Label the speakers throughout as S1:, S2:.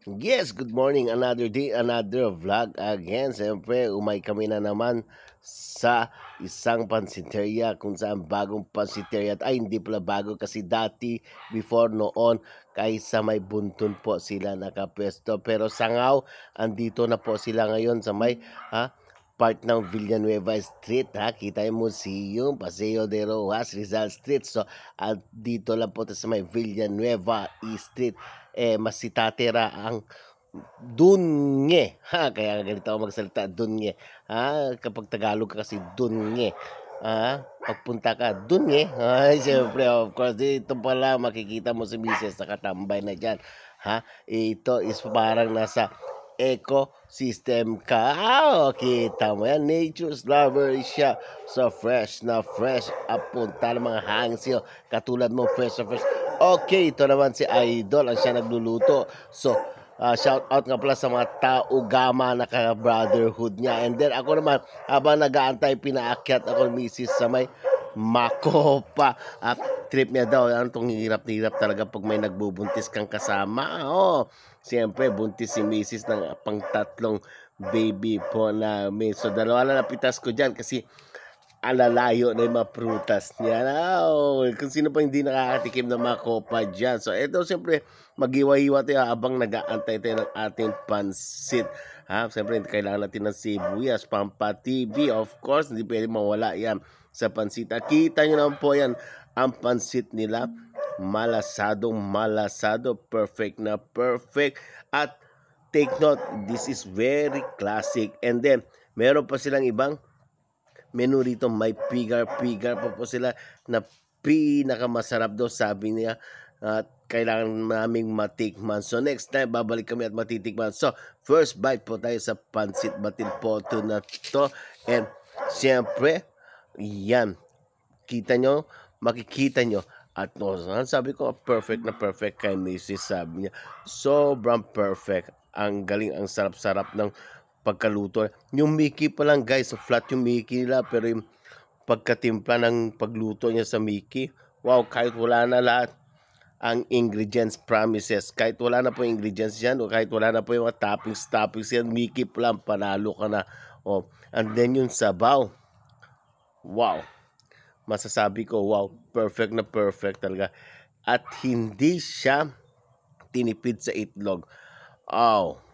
S1: Yes, good morning. Another day, another vlog again. Siyempre, umay kami na naman sa isang pansiteria kung saan bagong pansiteria. Ay, hindi pala bago kasi dati, before noon, kaysa may buntun po sila nakapwesto. Pero sangaw, andito na po sila ngayon sa may part ng Villanueva Street. Kita yung museum, Paseo de Rojas, Rizal Street. So, dito lang po sa may Villanueva Street. Mas si Tatera ang dunye. Kaya ganito ako magsalita, dunye. Kapag Tagalog ka kasi dunye. Pagpunta ka, dunye. Siyempre, of course, dito pala makikita mo si Mrs. nakatambay na dyan. Ito is parang nasa ecosystem ka. Kita mo yan, nature's lover siya. So fresh na fresh. Apunta ng mga hangin katulad mo, fresh na fresh. Okay, ito naman si Idol, ang siya nagluluto. So, shout out nga pala sa mga tao gama na ka-brotherhood niya. And then ako naman, habang nag-aantay, pinaakyat ako ni Mrs. sa may Makopa. Trip niya daw, itong hirap talaga pag may nagbubuntis kang kasama. Siyempre, buntis si Mrs. ng pang-tatlong baby po namin. So, dalawa na napitas ko dyan kasi alalayo na yung mga prutas niya. Kung sino pa hindi nakakatikim ng mga kopa dyan. So, ito siyempre, mag-iwa-iwa tayo habang nag-aantay tayo ng ating pansit. Siyempre, kailangan natin ng sibuyas, pampatibi. Of course, hindi pwede mawala yan sa pansit. Kita nyo naman po yan, ang pansit nila. Malasado, perfect na perfect. At take note, this is very classic. And then, meron pa silang ibang menu rito, may pigar pa po sila na pinakamasarap daw, sabi niya, at kailangan naming matikman. So next time babalik kami at matitikman. So first bite po tayo sa pansit batil poto na to. And siyempre, yan, makikita nyo at sabi ko, perfect na perfect kay Mrs. Sabi niya, sobrang perfect. Ang galing, ang sarap-sarap ng pagkaluto. Yung Mickey pa lang guys, flat yung Mickey nila, pero yung pagkatimpla ng pagluto niya sa Mickey, wow, kahit wala na lahat ang ingredients promises, kahit wala na po yung ingredients yan, o kahit wala na po yung mga toppings yan, Mickey pa lang, panalo ka na. And then yung sabaw, wow, masasabi ko, wow, perfect na perfect talaga. At hindi siya tinipid sa itlog.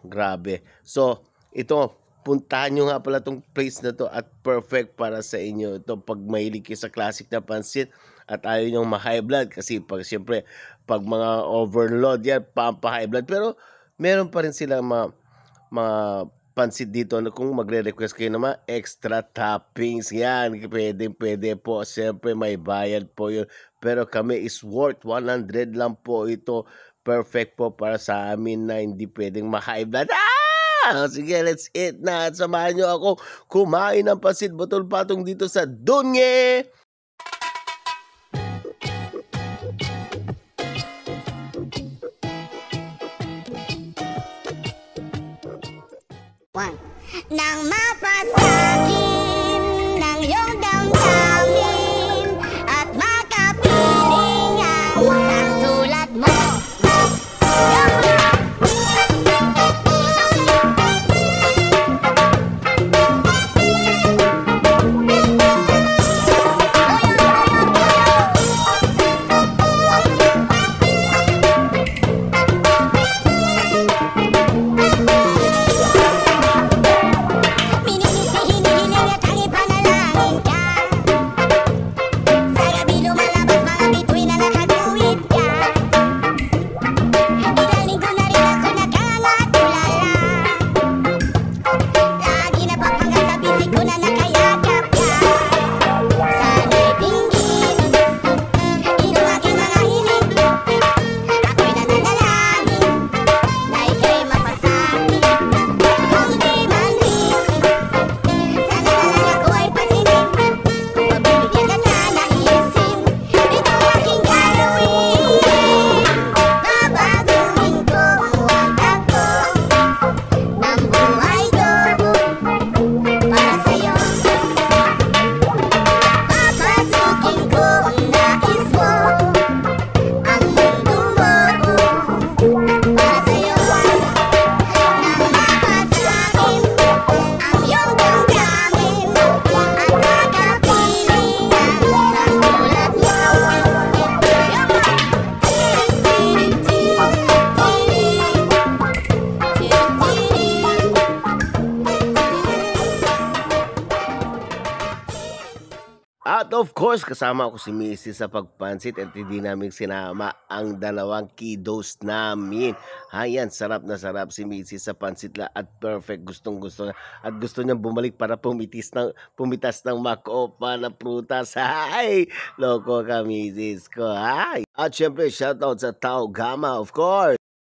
S1: Grabe. So, ito, puntahan nyo nga pala itong place na to at perfect para sa inyo. Ito, pag mahilig kayo sa classic na pansit at ayaw nyo ma-high blood, kasi siyempre, pag mga overload yan, pampa-high blood. Pero, meron pa rin silang mga pansit dito na kung magre-request kayo na mga extra toppings. Yan, pwede po. Siyempre, may bayad po yun. Pero kami is worth 100 lang po ito. Perfect po para sa amin na hindi pwedeng ma-high blood. Sige, let's eat na at samahan nyo ako kumain ng pasit butol patong dito sa Dunye!
S2: Nang mapasakin ng iyong damdamin at makapiling ang isang tulad mo. Minimisi, hinihiling at
S1: At of course, kasama ko si Mrs. sa pagpansit at hindi namin sinama ang dalawang kiddos namin. Ayan, sarap na sarap si Mrs. sa pansit la at perfect. Gustong-gusto na. At gusto niyang bumalik para pumitas ng makopa na prutas. Ay, loko ka, Mrs. ko. Ay. At syempre, shoutout sa Tao Gama, of course.